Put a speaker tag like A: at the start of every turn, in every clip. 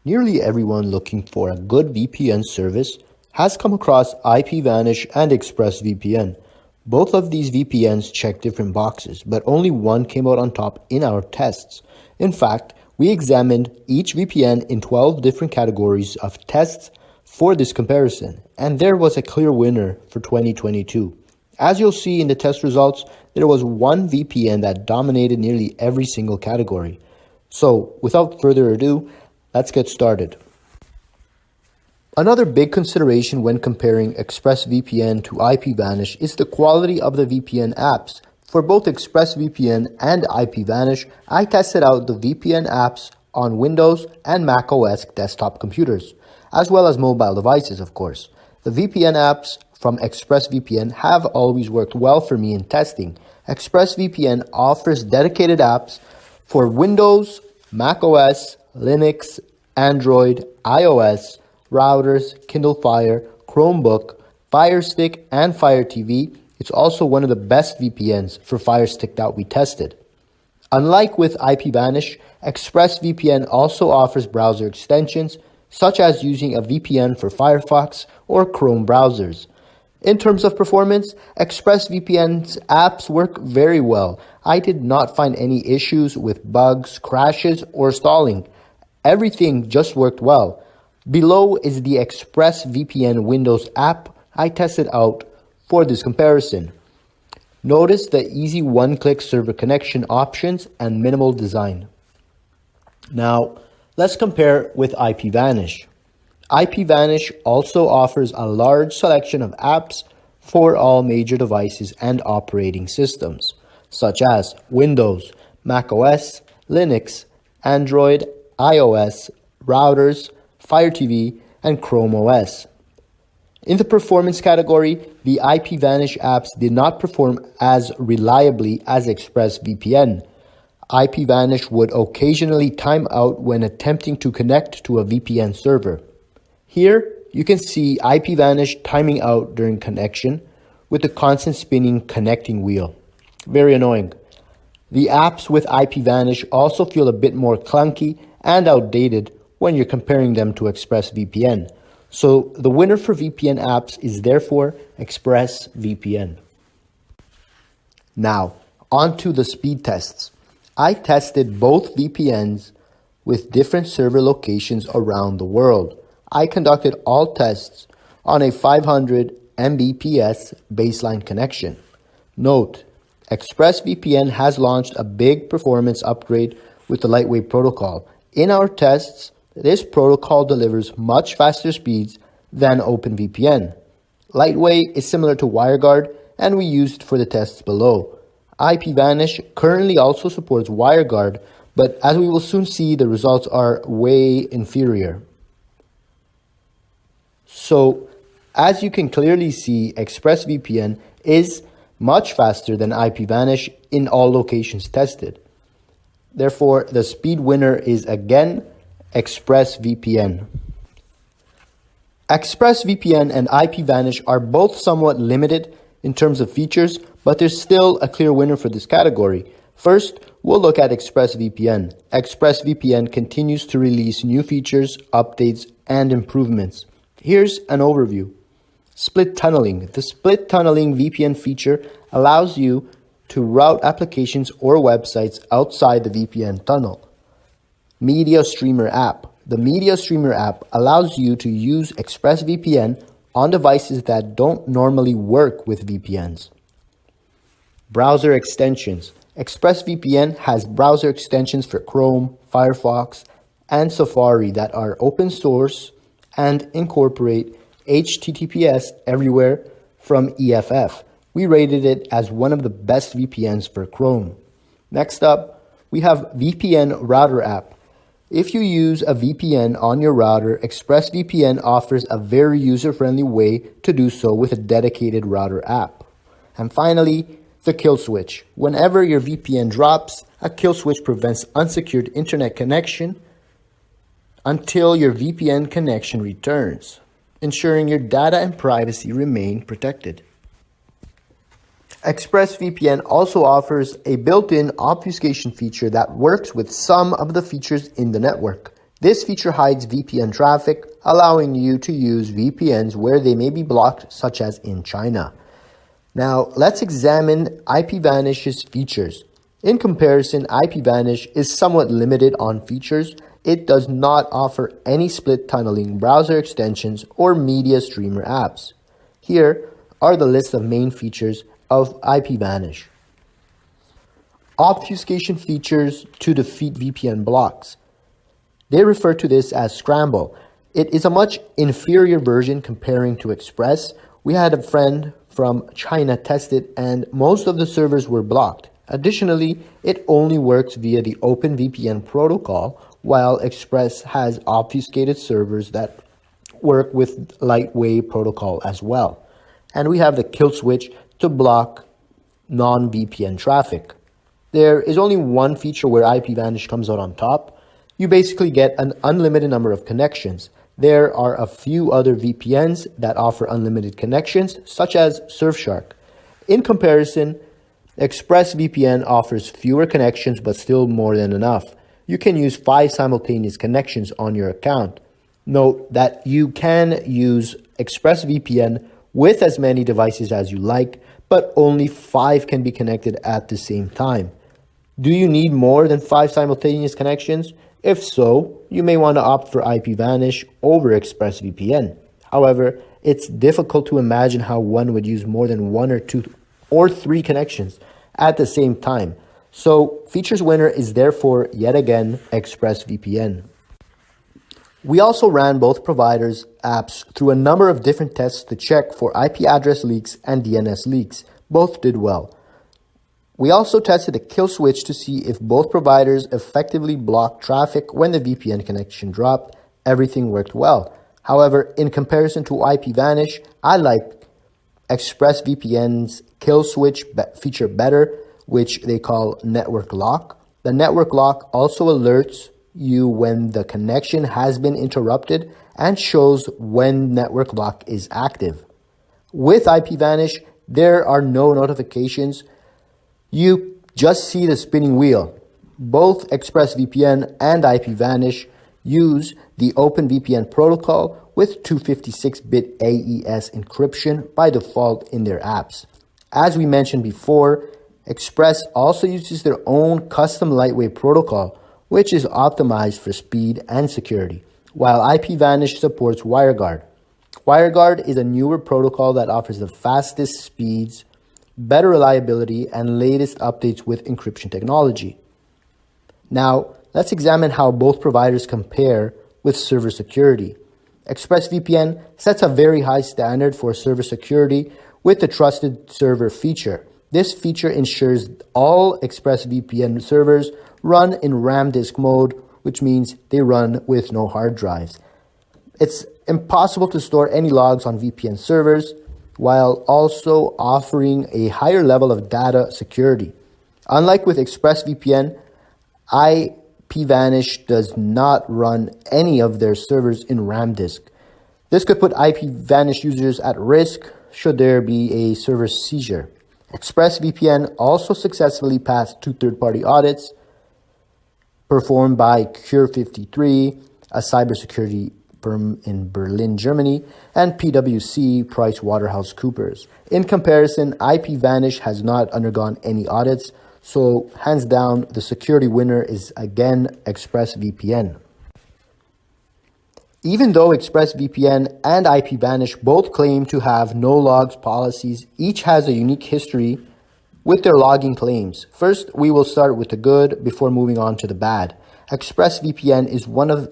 A: Nearly everyone looking for a good VPN service has come across IPVanish and ExpressVPN. Both of these VPNs check different boxes, but only one came out on top in our tests. In fact, we examined each VPN in 12 different categories of tests for this comparison, and there was a clear winner for 2022. As you'll see in the test results, there was one VPN that dominated nearly every single category. So, without further ado, let's get started. Another big consideration when comparing ExpressVPN to IPVanish is the quality of the VPN apps. For both ExpressVPN and IPVanish, I tested out the VPN apps on Windows and Mac OS desktop computers, as well as mobile devices, of course. The VPN apps from ExpressVPN have always worked well for me in testing. ExpressVPN offers dedicated apps for Windows, Mac OS, Linux, Android, iOS, routers, Kindle Fire, Chromebook, Fire Stick, and Fire TV. It's also one of the best VPNs for Fire Stick that we tested. Unlike with IPVanish, ExpressVPN also offers browser extensions, such as using a VPN for Firefox or Chrome browsers. In terms of performance, ExpressVPN's apps work very well. I did not find any issues with bugs, crashes, or stalling. Everything just worked well. Below is the ExpressVPN Windows app I tested out for this comparison. Notice the easy one-click server connection options and minimal design. Now, let's compare with IPVanish. IPVanish also offers a large selection of apps for all major devices and operating systems, such as Windows, Mac OS, Linux, Android, iOS, routers, Fire TV, and Chrome OS. In the performance category, the IPVanish apps did not perform as reliably as ExpressVPN. IPVanish would occasionally time out when attempting to connect to a VPN server. Here, you can see IPVanish timing out during connection with the constant spinning connecting wheel. Very annoying. The apps with IPVanish also feel a bit more clunky and outdated when you're comparing them to ExpressVPN. So the winner for VPN apps is therefore ExpressVPN. Now, on to the speed tests. I tested both VPNs with different server locations around the world. I conducted all tests on a 500 Mbps baseline connection. Note, ExpressVPN has launched a big performance upgrade with the Lightweight protocol. In our tests, this protocol delivers much faster speeds than OpenVPN. Lightweight is similar to WireGuard, and we used for the tests below. IPVanish currently also supports WireGuard, but as we will soon see, the results are way inferior. So, as you can clearly see, ExpressVPN is much faster than IPVanish in all locations tested. Therefore, the speed winner is again ExpressVPN. ExpressVPN and IPVanish are both somewhat limited in terms of features, but there's still a clear winner for this category. First, we'll look at ExpressVPN. ExpressVPN continues to release new features, updates, and improvements. Here's an overview. Split tunneling. The split tunneling VPN feature allows you to route applications or websites outside the VPN tunnel. Media Streamer app. The Media Streamer app allows you to use ExpressVPN on devices that don't normally work with VPNs. Browser extensions. ExpressVPN has browser extensions for Chrome, Firefox, and Safari that are open source and incorporate HTTPS everywhere from EFF. We rated it as one of the best VPNs for Chrome. Next up, we have VPN Router app. If you use a VPN on your router, ExpressVPN offers a very user-friendly way to do so with a dedicated router app. And finally, the kill switch. Whenever your VPN drops, a kill switch prevents unsecured internet connection until your VPN connection returns, ensuring your data and privacy remain protected. ExpressVPN also offers a built-in obfuscation feature that works with some of the features in the network. This feature hides VPN traffic, allowing you to use VPNs where they may be blocked, such as in China. Now, let's examine IPVanish's features. In comparison, IPVanish is somewhat limited on features. It does not offer any split tunneling, browser extensions, or media streamer apps. Here are the list of main features of IPVanish. Obfuscation features to defeat VPN blocks. They refer to this as Scramble. It is a much inferior version comparing to Express. We had a friend from China test it and most of the servers were blocked. Additionally, it only works via the OpenVPN protocol, while Express has obfuscated servers that work with Lightwave protocol as well. And we have the kill switch to block non-VPN traffic. There is only one feature where IPVanish comes out on top. You basically get an unlimited number of connections. There are a few other VPNs that offer unlimited connections, such as Surfshark. In comparison, ExpressVPN offers fewer connections, but still more than enough. You can use 5 simultaneous connections on your account. Note that you can use ExpressVPN with as many devices as you like, but only 5 can be connected at the same time. Do you need more than 5 simultaneous connections? If so, you may want to opt for IPVanish over ExpressVPN. However, it's difficult to imagine how one would use more than 1 or 2 or 3 connections at the same time. So, features winner is therefore yet again ExpressVPN. We also ran both providers' apps through a number of different tests to check for IP address leaks and DNS leaks. Both did well. We also tested a kill switch to see if both providers effectively blocked traffic when the VPN connection dropped. Everything worked well. However, in comparison to IPVanish, I like ExpressVPN's kill switch feature better, which they call network lock. The network lock also alerts you when the connection has been interrupted and shows when network lock is active. With IPVanish, there are no notifications. You just see the spinning wheel. Both ExpressVPN and IPVanish use the OpenVPN protocol with 256-bit AES encryption by default in their apps. As we mentioned before, Express also uses their own custom Lightwave protocol, which is optimized for speed and security, while IPVanish supports WireGuard. WireGuard is a newer protocol that offers the fastest speeds, better reliability, and latest updates with encryption technology. Now, let's examine how both providers compare with server security. ExpressVPN sets a very high standard for server security with the trusted server feature. This feature ensures all ExpressVPN servers run in RAM disk mode, which means they run with no hard drives. It's impossible to store any logs on VPN servers, while also offering a higher level of data security. Unlike with ExpressVPN, IPVanish does not run any of their servers in RAM disk. This could put IPVanish users at risk should there be a server seizure. ExpressVPN also successfully passed 2 third-party audits performed by Cure53, a cybersecurity firm in Berlin, Germany, and PwC, PricewaterhouseCoopers. In comparison, IPVanish has not undergone any audits, so hands down, the security winner is again ExpressVPN. Even though ExpressVPN and IPVanish both claim to have no logs policies, each has a unique history with their logging claims. First, we will start with the good before moving on to the bad. ExpressVPN is one of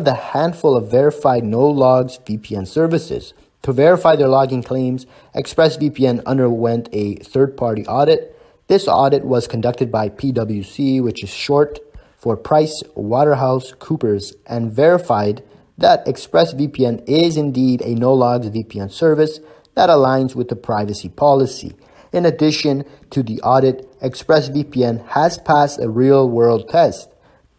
A: the handful of verified no-logs VPN services. To verify their logging claims, ExpressVPN underwent a third-party audit. This audit was conducted by PwC, which is short for PricewaterhouseCoopers, and verified that ExpressVPN is indeed a no-logs VPN service that aligns with the privacy policy. In addition to the audit, ExpressVPN has passed a real-world test.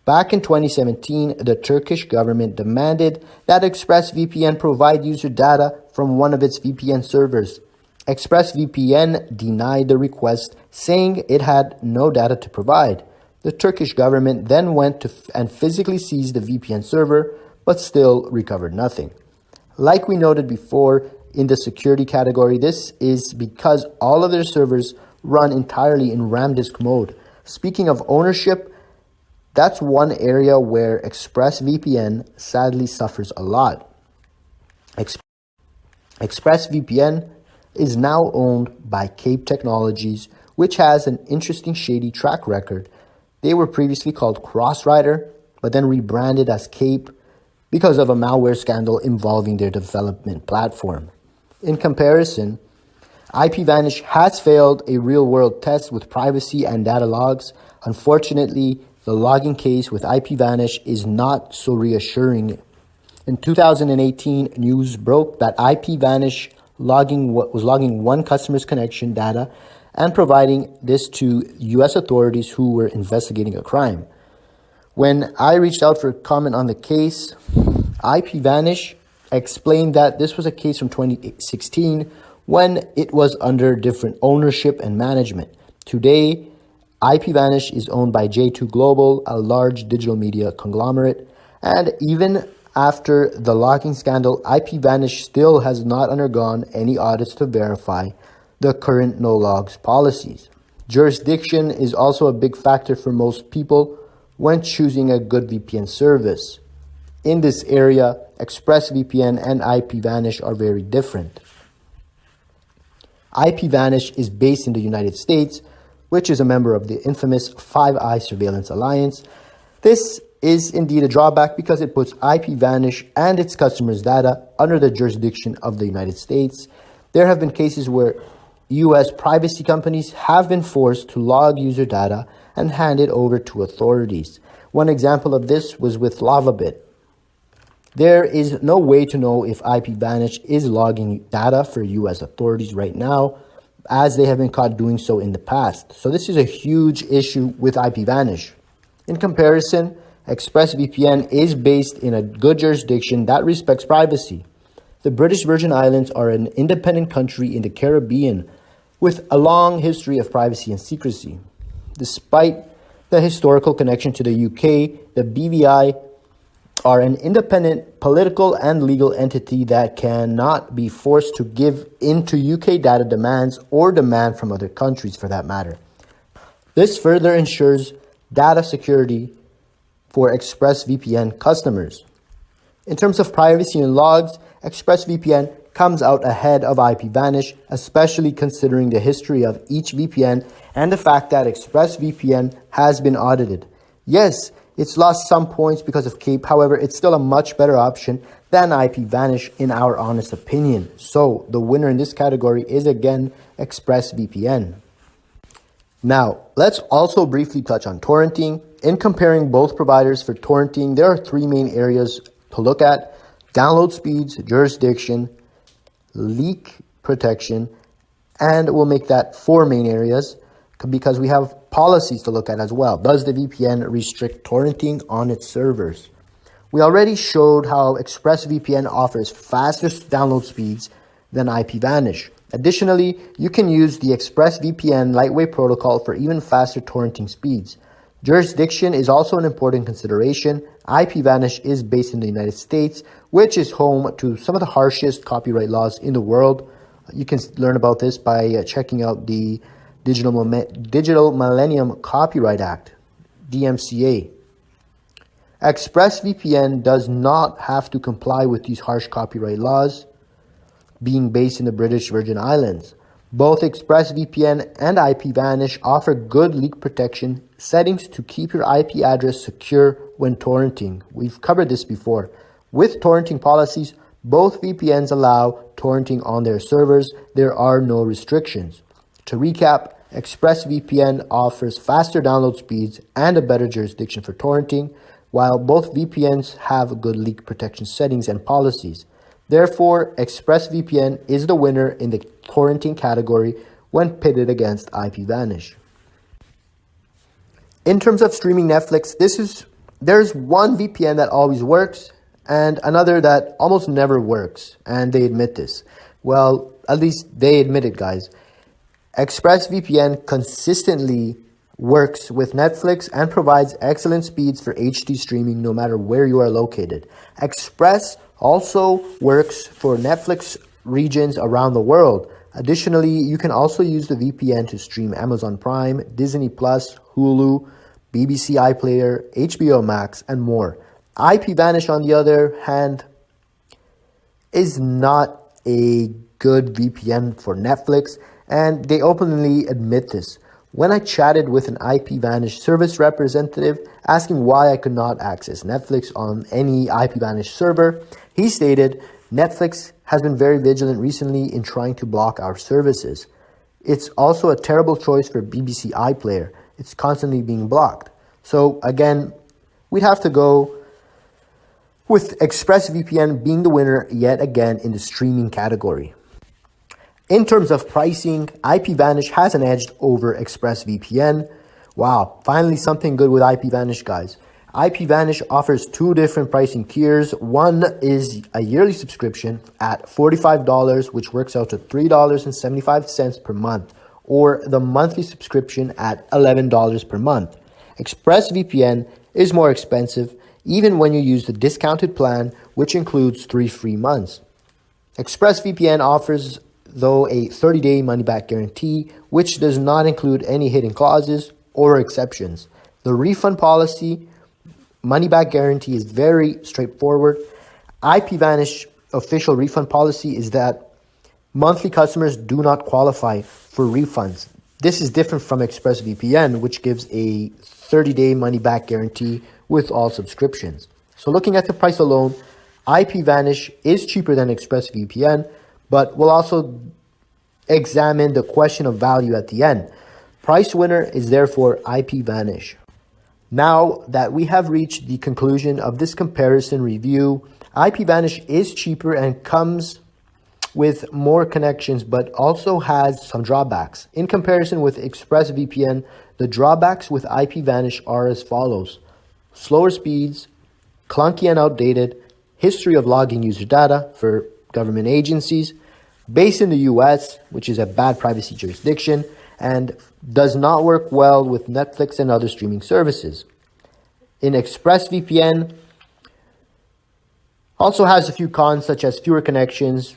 A: Back in 2017, the Turkish government demanded that ExpressVPN provide user data from one of its VPN servers. ExpressVPN denied the request, saying it had no data to provide. The Turkish government then went to and physically seized the VPN server, but still recovered nothing. Like we noted before in the security category, this is because all of their servers run entirely in RAM disk mode. Speaking of ownership, that's one area where ExpressVPN sadly suffers a lot. ExpressVPN is now owned by Cape Technologies, which has an interesting shady track record. They were previously called Crossrider, but then rebranded as Cape because of a malware scandal involving their development platform. In comparison, IPVanish has failed a real-world test with privacy and data logs. Unfortunately, the logging case with IPVanish is not so reassuring. In 2018, news broke that IPVanish was logging one customer's connection data and providing this to U.S. authorities who were investigating a crime. When I reached out for comment on the case, IPVanish explained that this was a case from 2016 when it was under different ownership and management. Today, IPVanish is owned by J2 Global, a large digital media conglomerate, and even after the logging scandal, IPVanish still has not undergone any audits to verify the current no-logs policies. Jurisdiction is also a big factor for most people when choosing a good VPN service. In this area, ExpressVPN and IPVanish are very different. IPVanish is based in the United States, which is a member of the infamous Five Eyes Surveillance Alliance. This is indeed a drawback because it puts IPVanish and its customers' data under the jurisdiction of the United States. There have been cases where U.S. privacy companies have been forced to log user data and hand it over to authorities. One example of this was with LavaBit. There is no way to know if IPVanish is logging data for U.S. authorities right now, as they have been caught doing so in the past. So this is a huge issue with IPVanish. In comparison, ExpressVPN is based in a good jurisdiction that respects privacy. The British Virgin Islands are an independent country in the Caribbean with a long history of privacy and secrecy. Despite the historical connection to the UK, the BVI are an independent political and legal entity that cannot be forced to give in to UK data demands or demand from other countries for that matter. This further ensures data security for ExpressVPN customers. In terms of privacy and logs, ExpressVPN comes out ahead of IPVanish, especially considering the history of each VPN and the fact that ExpressVPN has been audited. Yes, it's lost some points because of Cape, however, it's still a much better option than IPVanish in our honest opinion. So the winner in this category is again ExpressVPN. Now, let's also briefly touch on torrenting. In comparing both providers for torrenting, there are three main areas to look at: download speeds, jurisdiction, leak protection, and we'll make that four main areas because we have policies to look at as well. Does the VPN restrict torrenting on its servers? We already showed how ExpressVPN offers faster download speeds than IPVanish. Additionally, you can use the ExpressVPN lightweight protocol for even faster torrenting speeds. Jurisdiction is also an important consideration. IPVanish is based in the United States, which is home to some of the harshest copyright laws in the world. You can learn about this by checking out the Digital Millennium Copyright Act, DMCA. ExpressVPN does not have to comply with these harsh copyright laws, being based in the British Virgin Islands. Both ExpressVPN and IPVanish offer good leak protection settings to keep your IP address secure when torrenting. We've covered this before. With torrenting policies, both VPNs allow torrenting on their servers. There are no restrictions. To recap, ExpressVPN offers faster download speeds and a better jurisdiction for torrenting, while both VPNs have good leak protection settings and policies. Therefore, ExpressVPN is the winner in the torrenting category when pitted against IPVanish. In terms of streaming Netflix, there's one VPN that always works and another that almost never works, and they admit this. Well, at least they admit it, guys. ExpressVPN consistently works with Netflix and provides excellent speeds for HD streaming no matter where you are located. Express also works for Netflix regions around the world. Additionally, you can also use the VPN to stream Amazon Prime, Disney Plus, Hulu, BBC iPlayer, HBO Max, and more. IPVanish, on the other hand, is not a good VPN for Netflix, and they openly admit this. When I chatted with an IPVanish service representative asking why I could not access Netflix on any IPVanish server, he stated, Netflix has been very vigilant recently in trying to block our services. It's also a terrible choice for BBC iPlayer. It's constantly being blocked. So again, we'd have to go with ExpressVPN being the winner yet again in the streaming category. In terms of pricing, IPVanish has an edge over ExpressVPN. Wow, finally something good with IPVanish, guys. IPVanish offers two different pricing tiers. One is a yearly subscription at $45, which works out to $3.75 per month, or the monthly subscription at $11 per month. ExpressVPN is more expensive, even when you use the discounted plan, which includes 3 free months. ExpressVPN offers, though, a 30-day money-back guarantee, which does not include any hidden clauses or exceptions. The refund policy, money-back guarantee is very straightforward. IPVanish official refund policy is that monthly customers do not qualify for refunds. This is different from ExpressVPN, which gives a 30-day money-back guarantee with all subscriptions. So looking at the price alone, IPVanish is cheaper than ExpressVPN, but we'll also examine the question of value at the end. Price winner is therefore IPVanish. Now that we have reached the conclusion of this comparison review, IPVanish is cheaper and comes with more connections, but also has some drawbacks. In comparison with ExpressVPN, the drawbacks with IPVanish are as follows: slower speeds, clunky and outdated, history of logging user data for government agencies, based in the US, which is a bad privacy jurisdiction, and does not work well with Netflix and other streaming services. In ExpressVPN, also has a few cons such as fewer connections,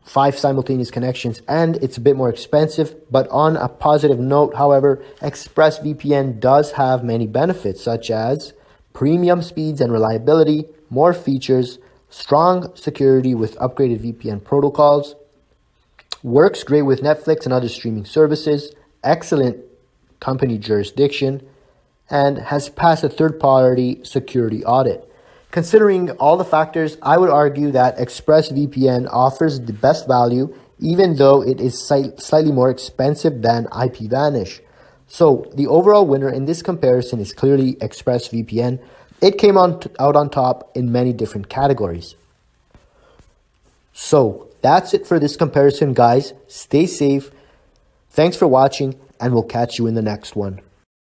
A: 5 simultaneous connections, and it's a bit more expensive. But on a positive note, however, ExpressVPN does have many benefits such as premium speeds and reliability, more features, strong security with upgraded VPN protocols, works great with Netflix and other streaming services, excellent company jurisdiction, and has passed a third-party security audit. Considering all the factors, I would argue that ExpressVPN offers the best value, even though it is slightly more expensive than IPVanish. So the overall winner in this comparison is clearly ExpressVPN. It came out on top in many different categories. So that's it for this comparison, guys. Stay safe. Thanks for watching, and we'll catch you in the next one.